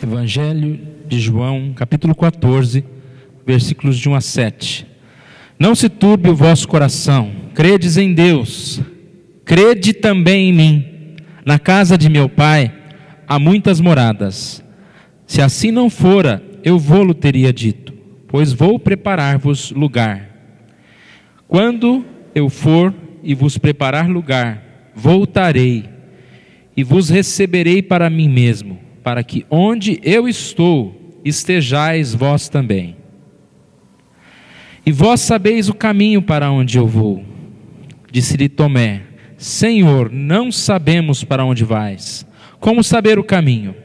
Evangelho de João, capítulo 14, versículos de 1 a 7. Não se turbe o vosso coração, credes em Deus, crede também em mim. Na casa de meu Pai há muitas moradas. Se assim não fora, eu vou-lo teria dito, pois vou preparar-vos lugar. Quando eu for e vos preparar lugar, voltarei e vos receberei para mim mesmo, para que onde eu estou, estejais vós também. E vós sabeis o caminho para onde eu vou. Disse-lhe Tomé: Senhor, não sabemos para onde vais. Como saber o caminho?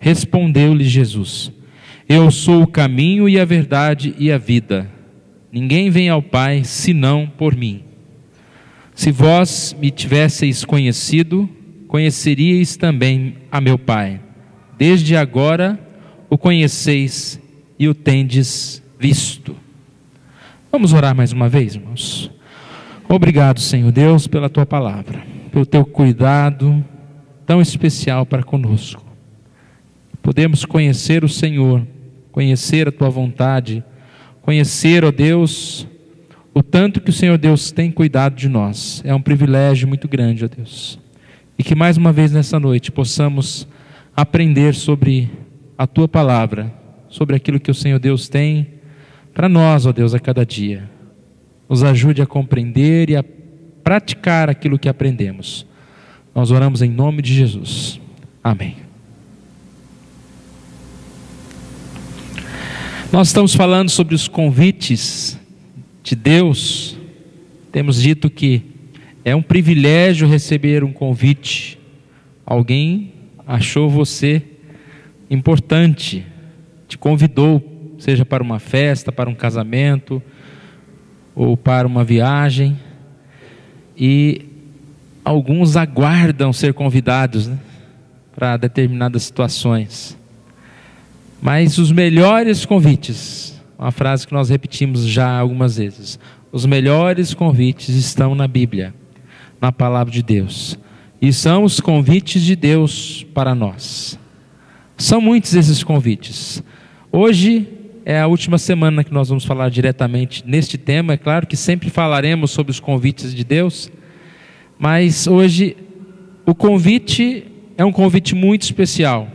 Respondeu-lhe Jesus: Eu sou o caminho e a verdade e a vida. Ninguém vem ao Pai senão por mim. Se vós me tivesseis conhecido, conheceríeis também a meu Pai. Desde agora o conheceis e o tendes visto. Vamos orar mais uma vez, irmãos. Obrigado, Senhor Deus, pela Tua palavra, pelo Teu cuidado tão especial para conosco. Podemos conhecer o Senhor, conhecer a Tua vontade, conhecer, ó Deus, o tanto que o Senhor Deus tem cuidado de nós. É um privilégio muito grande, ó Deus. E que mais uma vez nessa noite possamos aprender sobre a Tua palavra, sobre aquilo que o Senhor Deus tem para nós, ó Deus, a cada dia. Nos ajude a compreender e a praticar aquilo que aprendemos. Nós oramos em nome de Jesus. Amém. Nós estamos falando sobre os convites de Deus. Temos dito que é um privilégio receber um convite. Alguém achou você importante, te convidou, seja para uma festa, para um casamento, ou para uma viagem, e alguns aguardam ser convidados, né, para determinadas situações. Mas os melhores convites, uma frase que nós repetimos já algumas vezes, os melhores convites estão na Bíblia, na palavra de Deus, e são os convites de Deus para nós. São muitos esses convites. Hoje é a última semana que nós vamos falar diretamente neste tema. É claro que sempre falaremos sobre os convites de Deus, mas hoje o convite é um convite muito especial,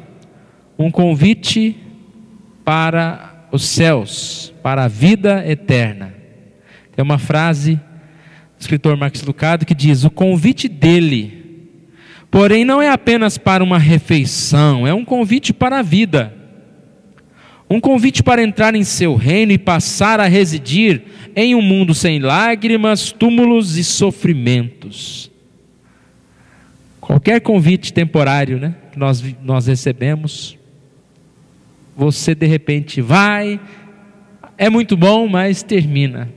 um convite para os céus, para a vida eterna. Tem uma frase do escritor Marcos Lucado que diz: o convite dele, porém, não é apenas para uma refeição, é um convite para a vida. Um convite para entrar em seu reino e passar a residir em um mundo sem lágrimas, túmulos e sofrimentos. Qualquer convite temporário, né, que nós recebemos, você de repente vai, é muito bom, mas termina.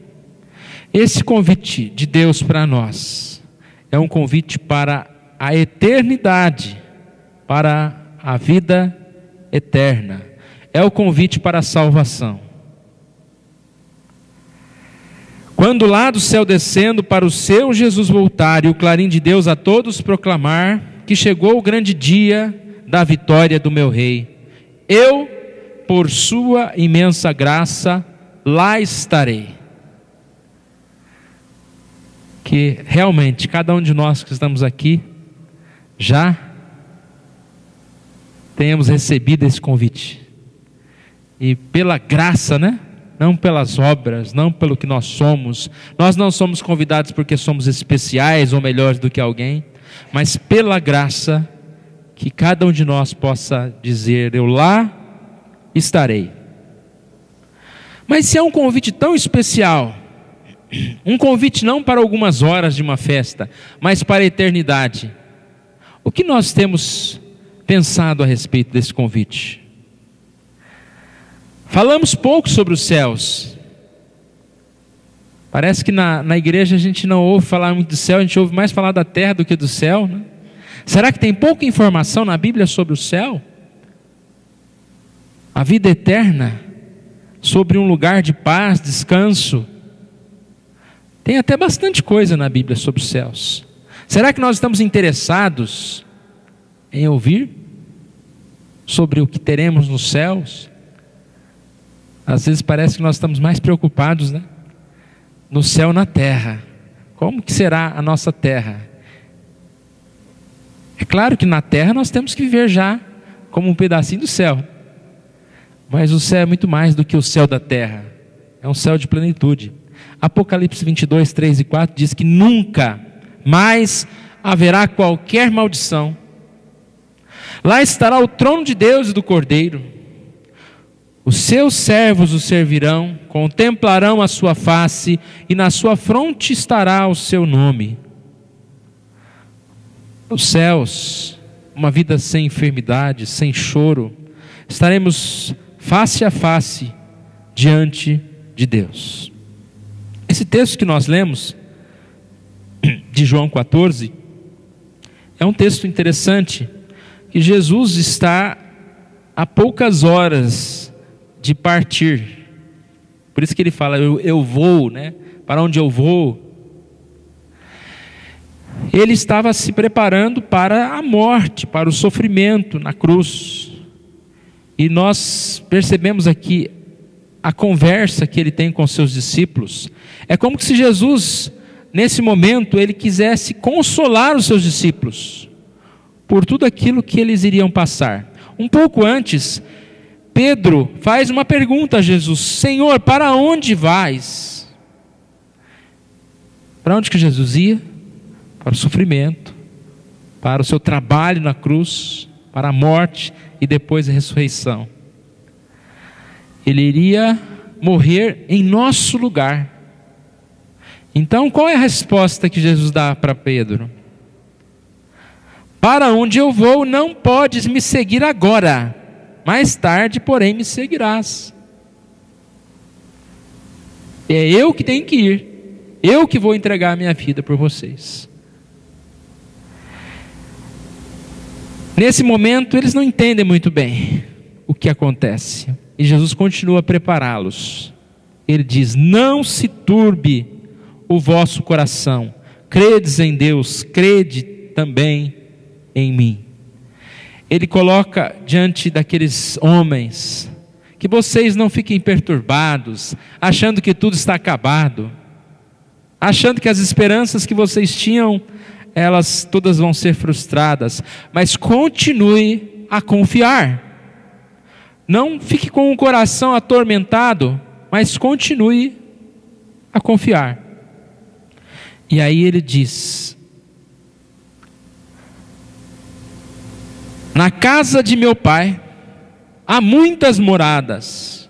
Esse convite de Deus para nós é um convite para a eternidade, para a vida eterna. É o convite para a salvação. Quando lá do céu descendo para o seu Jesus voltar e o clarim de Deus a todos proclamar que chegou o grande dia da vitória do meu rei, eu, por sua imensa graça, lá estarei. Que realmente cada um de nós que estamos aqui já tenhamos recebido esse convite. E pela graça, né? Não pelas obras, não pelo que nós somos. Nós não somos convidados porque somos especiais ou melhores do que alguém, mas pela graça, que cada um de nós possa dizer: eu lá estarei. Mas se é um convite tão especial, um convite não para algumas horas de uma festa, mas para a eternidade, o que nós temos pensado a respeito desse convite? Falamos pouco sobre os céus. Parece que na igreja a gente não ouve falar muito do céu, a gente ouve mais falar da terra do que do céu, né? Será que tem pouca informação na Bíblia sobre o céu? A vida eterna, sobre um lugar de paz, descanso, Tem até bastante coisa na Bíblia sobre os céus. Será que nós estamos interessados em ouvir sobre o que teremos nos céus? Às vezes parece que nós estamos mais preocupados, né? No céu, na terra. Como que será a nossa terra? É claro que na terra nós temos que viver já como um pedacinho do céu. Mas o céu é muito mais do que o céu da terra. É um céu de plenitude. Apocalipse 22, 3 e 4 diz que nunca mais haverá qualquer maldição. Lá estará o trono de Deus e do Cordeiro. Os seus servos o servirão, contemplarão a sua face, e na sua fronte estará o seu nome. Os céus, uma vida sem enfermidade, sem choro, estaremos face a face diante de Deus. Esse texto que nós lemos, de João 14, é um texto interessante, que Jesus está a poucas horas de partir. Por isso que ele fala, eu vou, né? Para onde eu vou? Ele estava se preparando para a morte, para o sofrimento na cruz. E nós percebemos aqui a conversa que ele tem com seus discípulos. É como se Jesus, nesse momento, ele quisesse consolar os seus discípulos por tudo aquilo que eles iriam passar. Um pouco antes, Pedro faz uma pergunta a Jesus: Senhor, para onde vais? Para onde que Jesus ia? Para o sofrimento, para o seu trabalho na cruz, para a morte e depois a ressurreição. Ele iria morrer em nosso lugar. Então, qual é a resposta que Jesus dá para Pedro? Para onde eu vou, não podes me seguir agora. Mais tarde, porém, me seguirás. É eu que tenho que ir. Eu que vou entregar a minha vida por vocês. Nesse momento, eles não entendem muito bem o que acontece. E Jesus continua a prepará-los. Ele diz: não se turbe o vosso coração. Credes em Deus, crede também em mim. Ele coloca diante daqueles homens que vocês não fiquem perturbados, achando que tudo está acabado, achando que as esperanças que vocês tinham, elas todas vão ser frustradas, mas continue a confiar. Não fique com o coração atormentado, mas continue a confiar. E aí ele diz: na casa de meu pai há muitas moradas.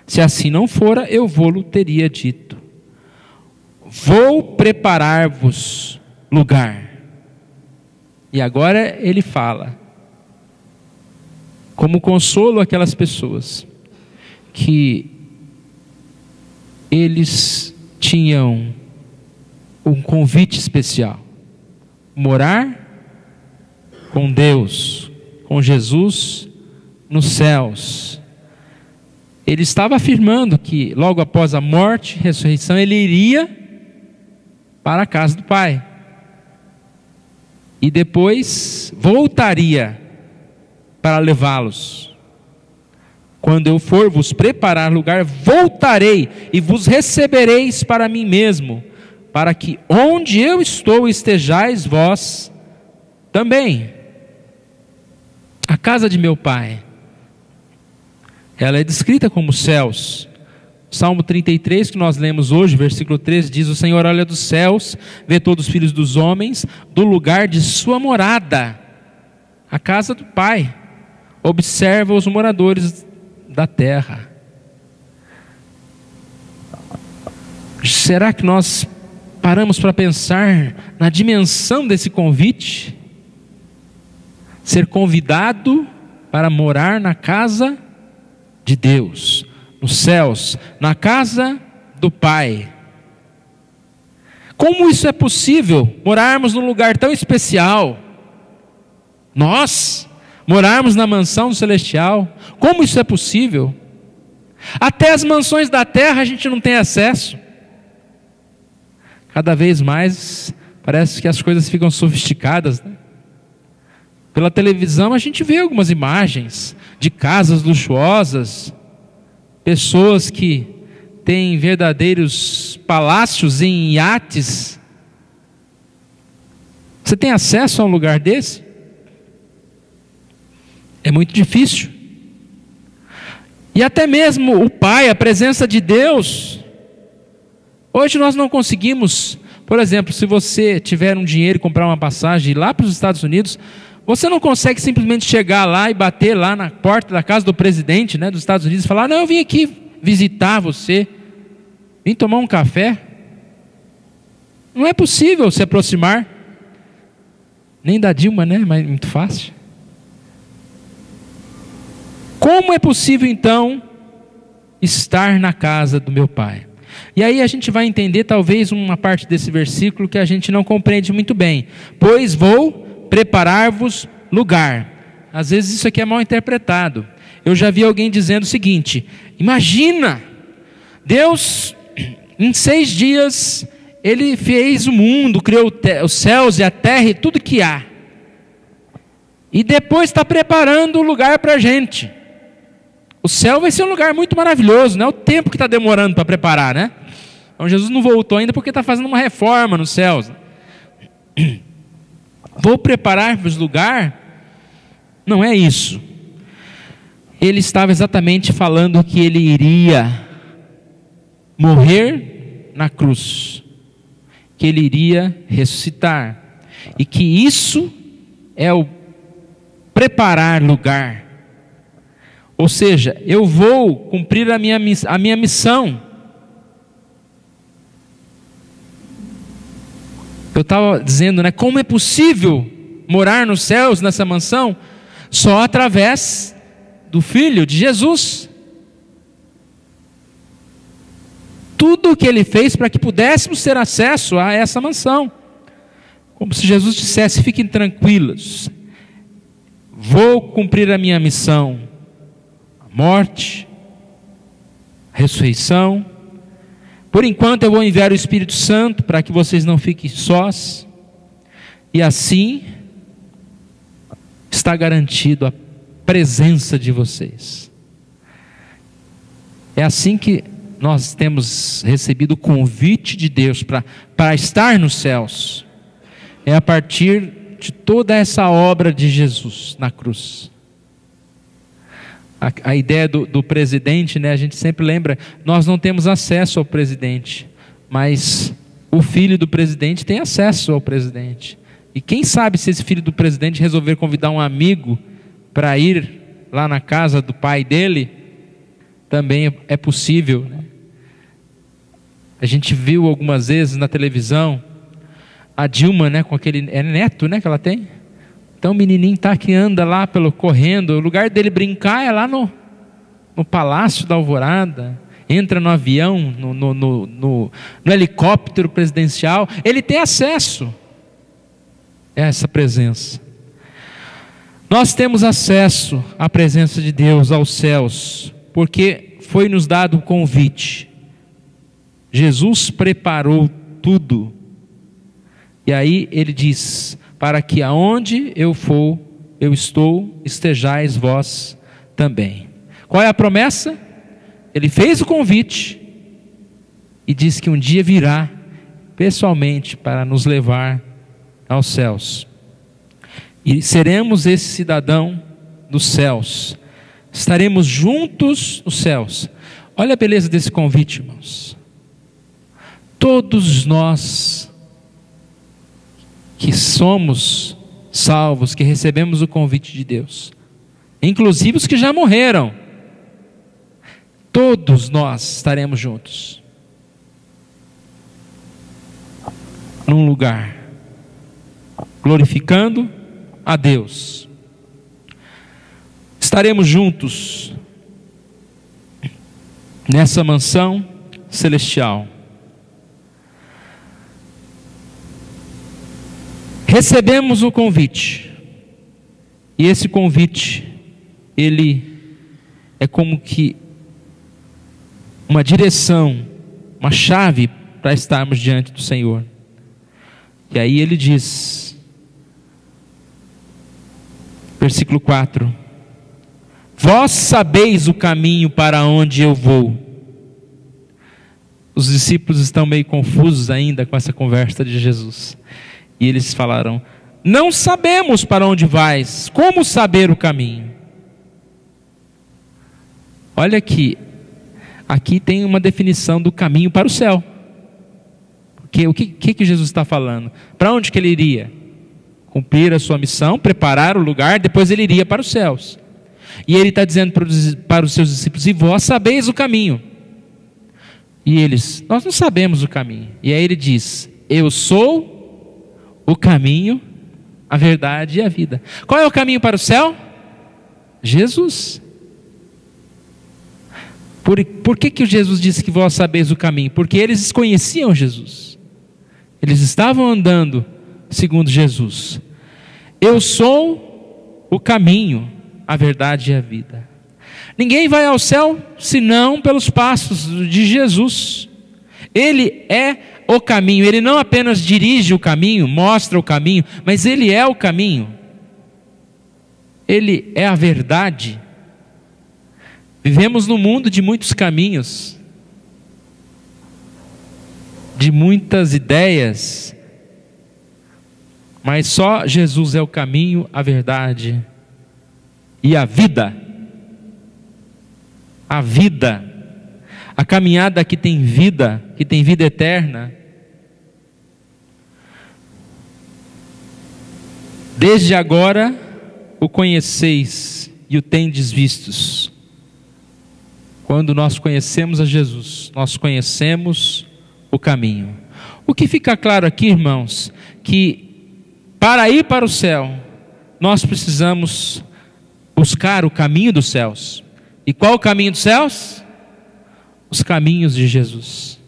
Se assim não fora, eu vou-lo teria dito. Vou preparar-vos lugar. E agora ele fala, como consolo àquelas pessoas, que eles tinham um convite especial: morar com Deus, com Jesus nos céus. Ele estava afirmando que logo após a morte e ressurreição ele iria para a casa do Pai. E depois voltaria para levá-los. Quando eu for vos preparar lugar, voltarei e vos recebereis para mim mesmo, para que onde eu estou estejais vós também. A casa de meu pai, ela é descrita como céus. Salmo 33, que nós lemos hoje, versículo 13, diz: o Senhor olha dos céus, vê todos os filhos dos homens, do lugar de sua morada, a casa do Pai, observa os moradores da terra. Será que nós paramos para pensar na dimensão desse convite? Ser convidado para morar na casa de Deus, nos céus, na casa do Pai. Como isso é possível? Morarmos num lugar tão especial, nós morarmos na mansão celestial. Como isso é possível? Até as mansões da terra a gente não tem acesso. Cada vez mais parece que as coisas ficam sofisticadas, né? Pela televisão a gente vê algumas imagens de casas luxuosas, pessoas que têm verdadeiros palácios em iates. Você tem acesso a um lugar desse? É muito difícil. E até mesmo o Pai, a presença de Deus. Hoje nós não conseguimos, por exemplo, se você tiver um dinheiro e comprar uma passagem lá para os Estados Unidos, você não consegue simplesmente chegar lá e bater lá na porta da casa do presidente, né, dos Estados Unidos e falar: não, eu vim aqui visitar você, vim tomar um café. Não é possível se aproximar, nem da Dilma, né, mas muito fácil. Como é possível então estar na casa do meu Pai? E aí a gente vai entender talvez uma parte desse versículo que a gente não compreende muito bem. Pois vou preparar-vos lugar. Às vezes isso aqui é mal interpretado. Eu já vi alguém dizendo o seguinte: imagina, Deus em 6 dias Ele fez o mundo, criou os céus e a terra e tudo que há, e depois está preparando o lugar para a gente. O céu vai ser um lugar muito maravilhoso, não é o tempo que está demorando para preparar, né? Então Jesus não voltou ainda porque está fazendo uma reforma nos céus. Vou preparar-vos lugar, não é isso. Ele estava exatamente falando que ele iria morrer na cruz, que ele iria ressuscitar, e que isso é o preparar lugar. Ou seja, eu vou cumprir a minha missão. Eu estava dizendo, né, como é possível morar nos céus, nessa mansão? Só através do Filho de Jesus. Tudo o que Ele fez para que pudéssemos ter acesso a essa mansão. Como se Jesus dissesse: fiquem tranquilos, vou cumprir a minha missão. A morte, a ressurreição. Por enquanto eu vou enviar o Espírito Santo para que vocês não fiquem sós. E assim está garantido a presença de vocês. É assim que nós temos recebido o convite de Deus para estar nos céus. É a partir de toda essa obra de Jesus na cruz. A ideia do presidente, né, a gente sempre lembra, nós não temos acesso ao presidente, mas o filho do presidente tem acesso ao presidente. E quem sabe se esse filho do presidente resolver convidar um amigo para ir lá na casa do pai dele, também é possível, né? A gente viu algumas vezes na televisão a Dilma, né, com aquele neto, né, que ela tem. Então o menininho tá que anda lá correndo, o lugar dele brincar é lá no Palácio da Alvorada, entra no avião, no helicóptero presidencial, ele tem acesso a essa presença. Nós temos acesso à presença de Deus, aos céus, porque foi nos dado o convite. Jesus preparou tudo, e aí ele diz: para que aonde eu for, eu estou, estejais vós também. Qual é a promessa? Ele fez o convite e diz que um dia virá pessoalmente para nos levar aos céus. E seremos esse cidadão dos céus. Estaremos juntos nos céus. Olha a beleza desse convite, irmãos. Todos nós que somos salvos, que recebemos o convite de Deus, inclusive os que já morreram, todos nós estaremos juntos num lugar, glorificando a Deus. Estaremos juntos nessa mansão celestial. Recebemos o convite, e esse convite, ele é como que uma direção, uma chave para estarmos diante do Senhor. E aí ele diz, versículo 4: vós sabeis o caminho para onde eu vou. Os discípulos estão meio confusos ainda com essa conversa de Jesus. E eles falaram: não sabemos para onde vais, como saber o caminho? Olha aqui tem uma definição do caminho para o céu. Porque o que Jesus está falando? Para onde que ele iria? Cumprir a sua missão, preparar o lugar, depois ele iria para os céus. E ele está dizendo para os seus discípulos: e vós sabeis o caminho. E eles: nós não sabemos o caminho. E aí ele diz: eu sou o caminho, a verdade e a vida. Qual é o caminho para o céu? Jesus. Por que Jesus disse que vós sabeis o caminho? Porque eles conheciam Jesus. Eles estavam andando segundo Jesus. Eu sou o caminho, a verdade e a vida. Ninguém vai ao céu senão pelos passos de Jesus. Ele é o caminho. Ele não apenas dirige o caminho, mostra o caminho, mas Ele é o caminho. Ele é a verdade. Vivemos num mundo de muitos caminhos, de muitas ideias, mas só Jesus é o caminho, a verdade e a vida. A vida, a caminhada que tem vida eterna. Desde agora o conheceis e o tendes vistos. Quando nós conhecemos a Jesus, nós conhecemos o caminho. O que fica claro aqui, irmãos, que para ir para o céu, nós precisamos buscar o caminho dos céus. E qual o caminho dos céus? Os caminhos de Jesus.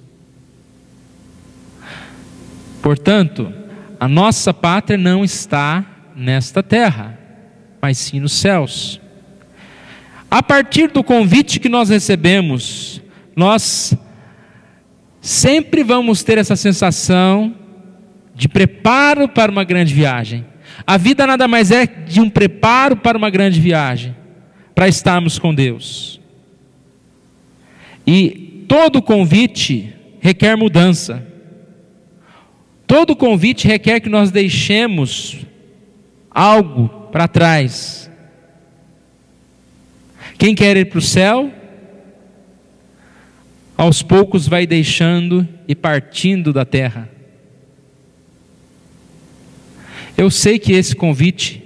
Portanto, a nossa pátria não está nesta terra, mas sim nos céus. A partir do convite que nós recebemos, nós sempre vamos ter essa sensação de preparo para uma grande viagem. A vida nada mais é de um preparo para uma grande viagem, para estarmos com Deus. E todo convite requer mudança. Todo convite requer que nós deixemos algo para trás. Quem quer ir para o céu, aos poucos vai deixando e partindo da terra. Eu sei que esse convite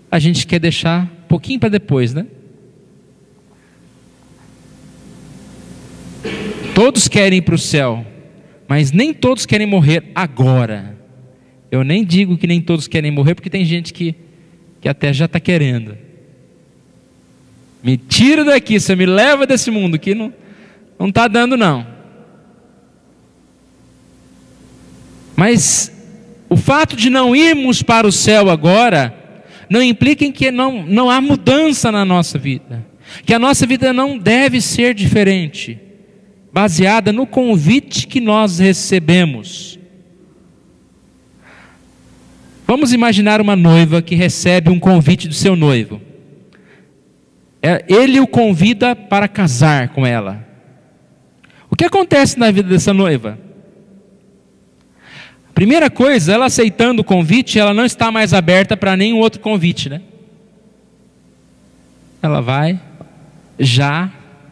a gente quer deixar um pouquinho para depois, né? Todos querem ir para o céu, mas nem todos querem morrer agora. Eu nem digo que nem todos querem morrer, porque tem gente que até já está querendo. Me tira daqui, você me leva desse mundo que não está dando não. Mas o fato de não irmos para o céu agora não implica em que não há mudança na nossa vida, que a nossa vida não deve ser diferente, baseada no convite que nós recebemos. Vamos imaginar uma noiva que recebe um convite do seu noivo. Ele o convida para casar com ela. O que acontece na vida dessa noiva? Primeira coisa, ela aceitando o convite, ela não está mais aberta para nenhum outro convite, né? Ela vai já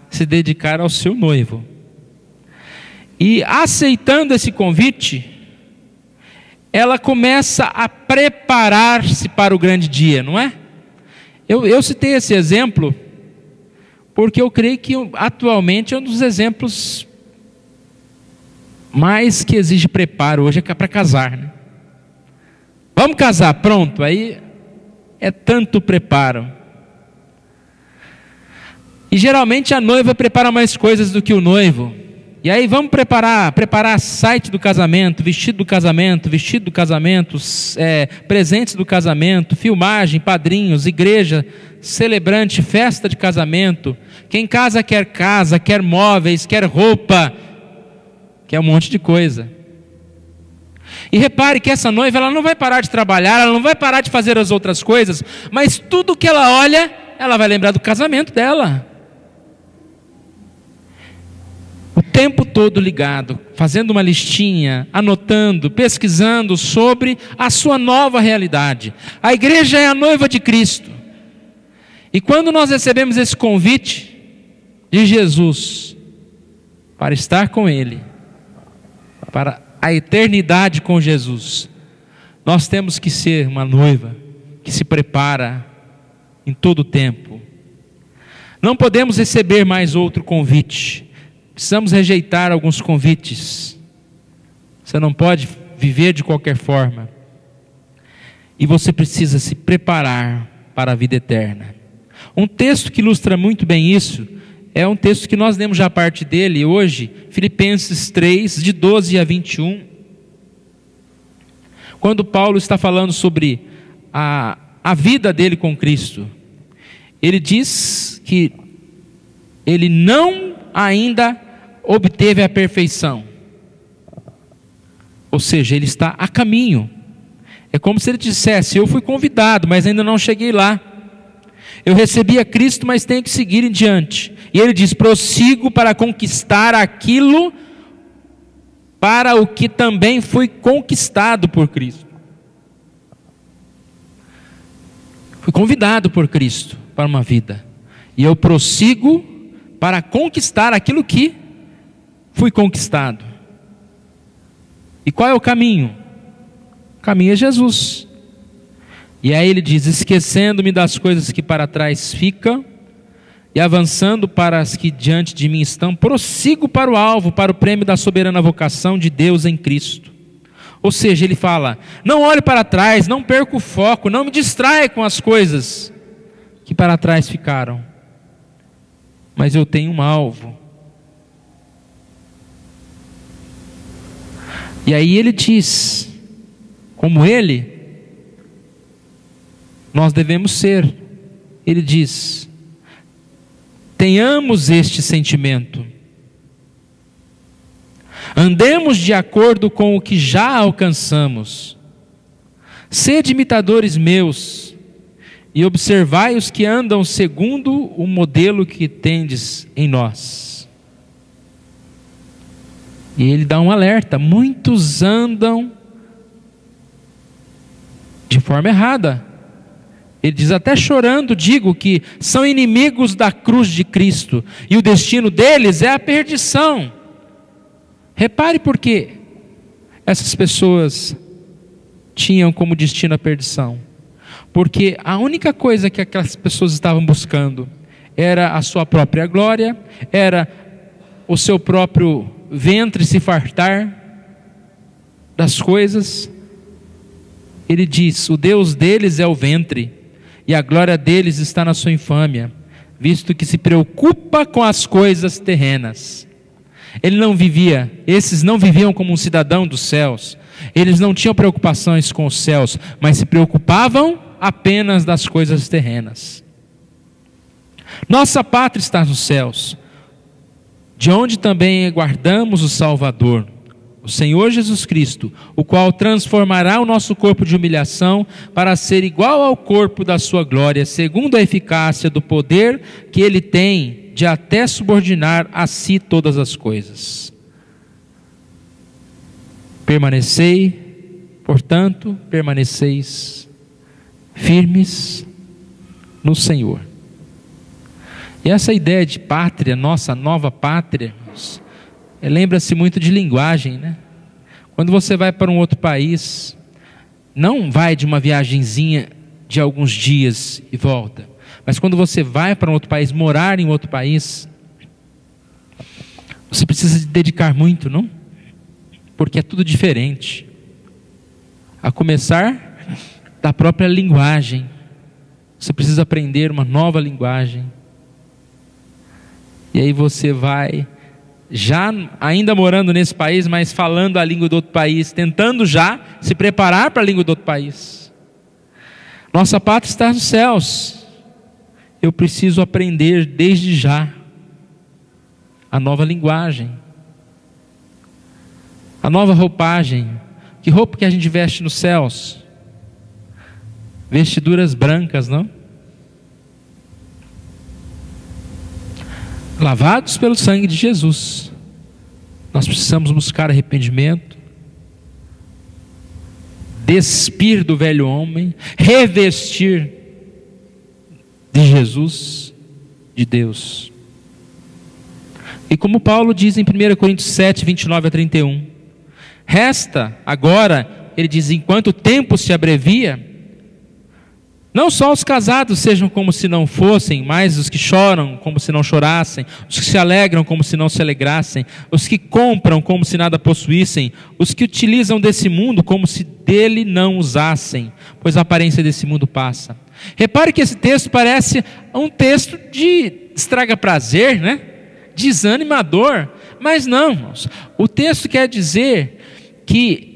se dedicar ao seu noivo. E aceitando esse convite, ela começa a preparar-se para o grande dia, não é? Eu citei esse exemplo porque eu creio que atualmente é um dos exemplos mais que exige preparo hoje é para casar, né? Vamos casar, pronto, aí é tanto preparo. E geralmente a noiva prepara mais coisas do que o noivo. E aí vamos preparar site do casamento, vestido do casamento, presentes do casamento, filmagem, padrinhos, igreja, celebrante, festa de casamento. Quem casa, quer móveis, quer roupa. que é um monte de coisa. E repare que essa noiva, ela não vai parar de trabalhar, ela não vai parar de fazer as outras coisas, mas tudo que ela olha, ela vai lembrar do casamento dela. O tempo todo ligado, fazendo uma listinha, anotando, pesquisando sobre a sua nova realidade. A igreja é a noiva de Cristo. E quando nós recebemos esse convite de Jesus para estar com Ele, para a eternidade com Jesus, nós temos que ser uma noiva que se prepara em todo o tempo. Não podemos receber mais outro convite. Precisamos rejeitar alguns convites. Você não pode viver de qualquer forma. E você precisa se preparar para a vida eterna. Um texto que ilustra muito bem isso é um texto que nós lemos já parte dele hoje, Filipenses 3, de 12 a 21. Quando Paulo está falando sobre a vida dele com Cristo, ele diz que ele não ainda obteve a perfeição. Ou seja, ele está a caminho. É como se ele dissesse: eu fui convidado, mas ainda não cheguei lá. Eu recebi a Cristo, mas tenho que seguir em diante. E ele diz: prossigo para conquistar aquilo para o que também fui conquistado por Cristo. Fui convidado por Cristo para uma vida, e eu prossigo para conquistar aquilo que fui conquistado. E qual é o caminho? O caminho é Jesus. E aí ele diz: esquecendo-me das coisas que para trás ficam, e avançando para as que diante de mim estão, prossigo para o alvo, para o prêmio da soberana vocação de Deus em Cristo. Ou seja, ele fala: não olhe para trás, não perca o foco, não me distraia com as coisas que para trás ficaram, mas eu tenho um alvo. E aí ele diz, como ele, nós devemos ser. Ele diz: tenhamos este sentimento, andemos de acordo com o que já alcançamos, sede imitadores meus, e observai os que andam segundo o modelo que tendes em nós. E ele dá um alerta: muitos andam de forma errada. Ele diz: até chorando digo que são inimigos da cruz de Cristo, e o destino deles é a perdição. Repare por que essas pessoas tinham como destino a perdição. Porque a única coisa que aquelas pessoas estavam buscando era a sua própria glória, era o seu próprio ventre se fartar das coisas. Ele diz: o Deus deles é o ventre, e a glória deles está na sua infâmia, visto que se preocupa com as coisas terrenas. Esses não viviam como um cidadão dos céus. Eles não tinham preocupações com os céus, mas se preocupavam apenas das coisas terrenas. Nossa pátria está nos céus, de onde também guardamos o Salvador, o Senhor Jesus Cristo, o qual transformará o nosso corpo de humilhação para ser igual ao corpo da sua glória, segundo a eficácia do poder que Ele tem de até subordinar a si todas as coisas. Permaneceis firmes no Senhor. E essa ideia de pátria, nossa nova pátria, lembra-se muito de linguagem, né? Quando você vai para um outro país, não vai de uma viagenzinha de alguns dias e volta, mas quando você vai para um outro país, morar em outro país, você precisa se dedicar muito, não? Porque é tudo diferente. A começar da própria linguagem. Você precisa aprender uma nova linguagem. E aí você vai, já ainda morando nesse país, mas falando a língua do outro país, tentando já se preparar para a língua do outro país. Nossa pátria está nos céus. Eu preciso aprender desde já a nova linguagem. A nova roupagem. Que roupa que a gente veste nos céus? Vestiduras brancas, não? Lavados pelo sangue de Jesus. Nós precisamos buscar arrependimento, despir do velho homem, revestir de Jesus, de Deus. E como Paulo diz em 1 Coríntios 7, 29 a 31, resta agora, ele diz, enquanto o tempo se abrevia, não só os casados sejam como se não fossem, mas os que choram como se não chorassem, os que se alegram como se não se alegrassem, os que compram como se nada possuíssem, os que utilizam desse mundo como se dele não usassem, pois a aparência desse mundo passa. Repare que esse texto parece um texto de estraga prazer, né? Desanimador, mas não, irmãos. O texto quer dizer que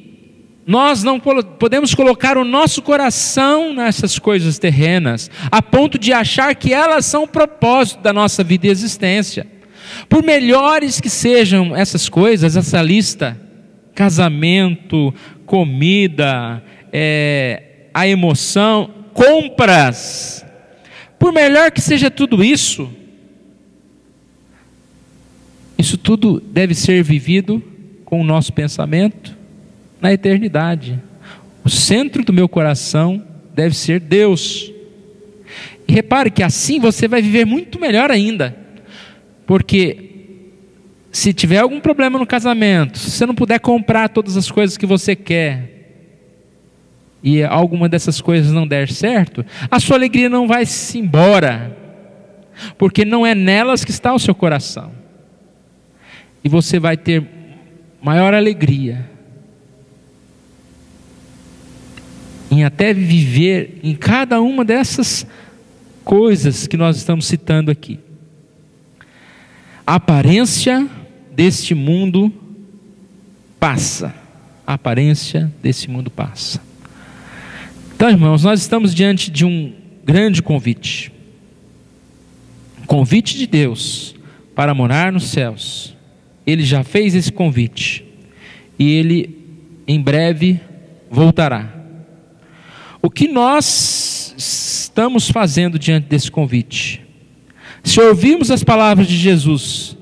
nós não podemos colocar o nosso coração nessas coisas terrenas, a ponto de achar que elas são o propósito da nossa vida e existência. Por melhores que sejam essas coisas, essa lista, casamento, comida, a emoção, compras, por melhor que seja tudo isso, isso tudo deve ser vivido com o nosso pensamento na eternidade. O centro do meu coração deve ser Deus. E repare que assim você vai viver muito melhor ainda, porque se tiver algum problema no casamento, se você não puder comprar todas as coisas que você quer, e alguma dessas coisas não der certo, a sua alegria não vai se embora, porque não é nelas que está o seu coração. E você vai ter maior alegria em até viver em cada uma dessas coisas que nós estamos citando aqui. A aparência deste mundo passa. A aparência desse mundo passa. Então, irmãos, nós estamos diante de um grande convite. Um convite de Deus para morar nos céus. Ele já fez esse convite. E Ele em breve voltará. O que nós estamos fazendo diante desse convite? Se ouvirmos as palavras de Jesus,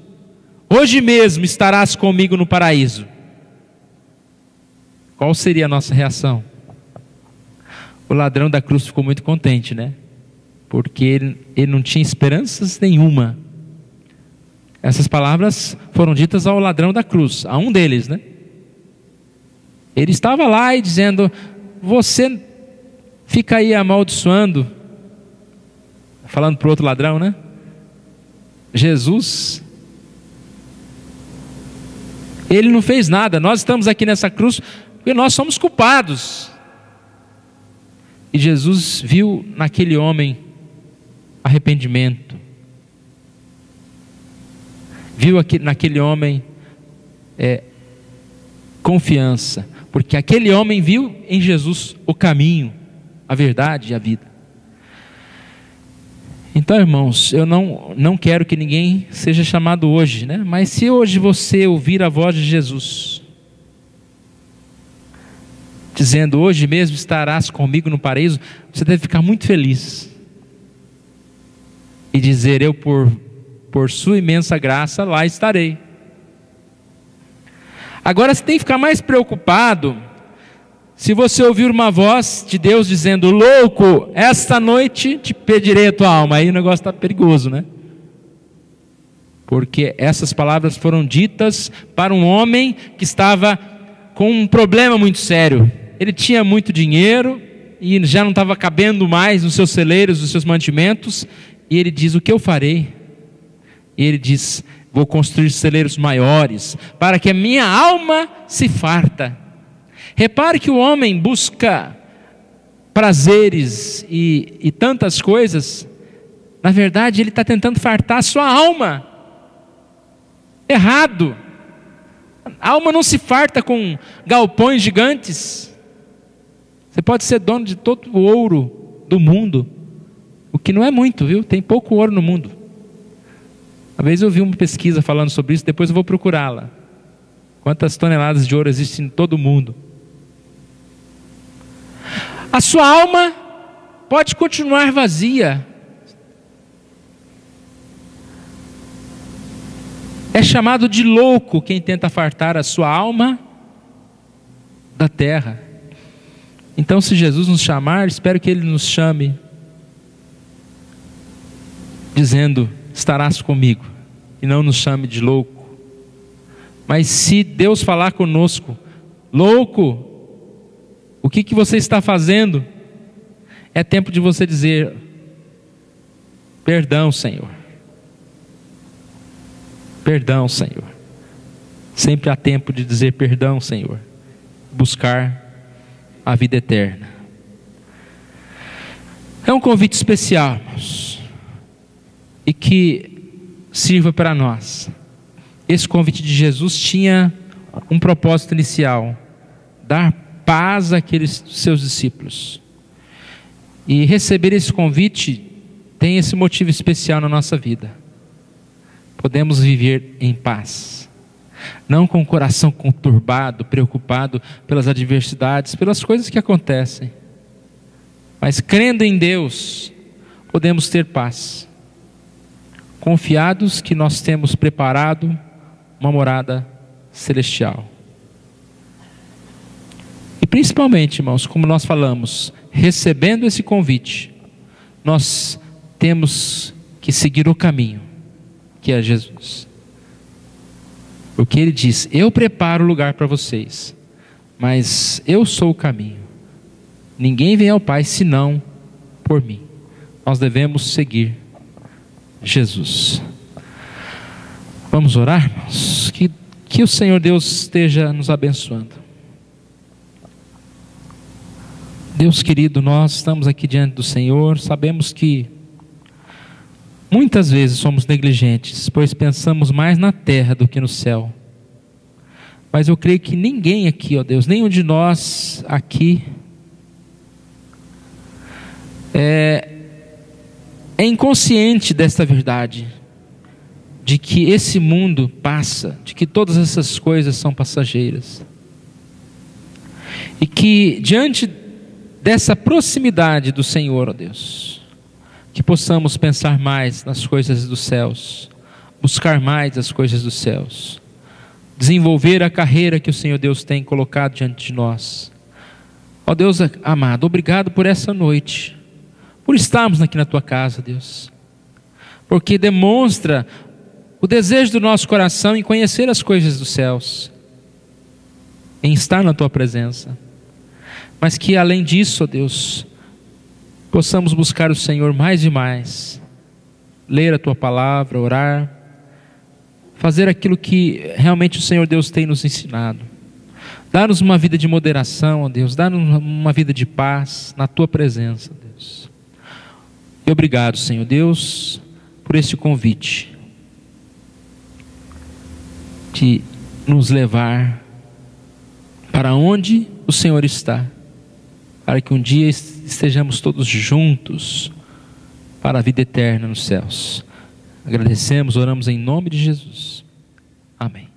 hoje mesmo estarás comigo no paraíso, qual seria a nossa reação? O ladrão da cruz ficou muito contente, né? Porque ele não tinha esperanças nenhuma. Essas palavras foram ditas ao ladrão da cruz, a um deles, né? Ele estava lá e dizendo, você fica aí amaldiçoando, falando para o outro ladrão, né? Jesus, Ele não fez nada, nós estamos aqui nessa cruz porque nós somos culpados. E Jesus viu naquele homem arrependimento, viu naquele homem confiança, porque aquele homem viu em Jesus o caminho, a verdade e a vida. Então, irmãos, eu não quero que ninguém seja chamado hoje, né? Mas se hoje você ouvir a voz de Jesus, dizendo, hoje mesmo estarás comigo no paraíso, você deve ficar muito feliz. E dizer, eu por sua imensa graça lá estarei. Agora você tem que ficar mais preocupado se você ouvir uma voz de Deus dizendo, louco, esta noite te pedirei a tua alma. Aí o negócio está perigoso, né? Porque essas palavras foram ditas para um homem que estava com um problema muito sério. Ele tinha muito dinheiro e já não estava cabendo mais nos seus celeiros, nos seus mantimentos. E ele diz, o que eu farei? E ele diz, vou construir celeiros maiores, para que a minha alma se farta. Repare que o homem busca prazeres e tantas coisas, na verdade ele está tentando fartar a sua alma. Errado. A alma não se farta com galpões gigantes. Você pode ser dono de todo o ouro do mundo, o que não é muito, viu? Tem pouco ouro no mundo. Uma vez eu vi uma pesquisa falando sobre isso, depois eu vou procurá-la. Quantas toneladas de ouro existem em todo o mundo? A sua alma pode continuar vazia. É chamado de louco quem tenta fartar a sua alma da terra. Então, se Jesus nos chamar, espero que Ele nos chame dizendo: estarás comigo, e não nos chame de louco. Mas se Deus falar conosco: louco, o que você está fazendo? É tempo de você dizer: perdão, Senhor. Perdão, Senhor. Sempre há tempo de dizer perdão, Senhor. Buscar a vida eterna. É um convite especial, irmãos, e que sirva para nós. Esse convite de Jesus tinha um propósito inicial: dar paz àqueles seus discípulos. E receber esse convite tem esse motivo especial na nossa vida. Podemos viver em paz, não com o coração conturbado, preocupado pelas adversidades, pelas coisas que acontecem, mas crendo em Deus, podemos ter paz, confiados que nós temos preparado uma morada celestial. E principalmente, irmãos, como nós falamos, recebendo esse convite, nós temos que seguir o caminho, que é Jesus. Porque Ele diz: eu preparo o lugar para vocês, mas eu sou o caminho. Ninguém vem ao Pai senão por mim. Nós devemos seguir Jesus. Vamos orar, irmãos? Que o Senhor Deus esteja nos abençoando. Deus querido, nós estamos aqui diante do Senhor, sabemos que muitas vezes somos negligentes, pois pensamos mais na terra do que no céu. Mas eu creio que ninguém aqui, ó Deus, nenhum de nós aqui é inconsciente desta verdade, de que esse mundo passa, de que todas essas coisas são passageiras. E que diante dessa proximidade do Senhor, ó Deus, que possamos pensar mais nas coisas dos céus, buscar mais as coisas dos céus, desenvolver a carreira que o Senhor Deus tem colocado diante de nós. Ó Deus amado, obrigado por essa noite, por estarmos aqui na Tua casa, Deus, porque demonstra o desejo do nosso coração em conhecer as coisas dos céus, em estar na Tua presença, mas que além disso, ó Deus, possamos buscar o Senhor mais e mais, ler a Tua palavra, orar, fazer aquilo que realmente o Senhor Deus tem nos ensinado. Dá-nos uma vida de moderação, ó Deus, dá-nos uma vida de paz na Tua presença, Deus. E obrigado, Senhor Deus, por esse convite de nos levar para onde o Senhor está, para que um dia estejamos todos juntos para a vida eterna nos céus. Agradecemos, oramos em nome de Jesus. Amém.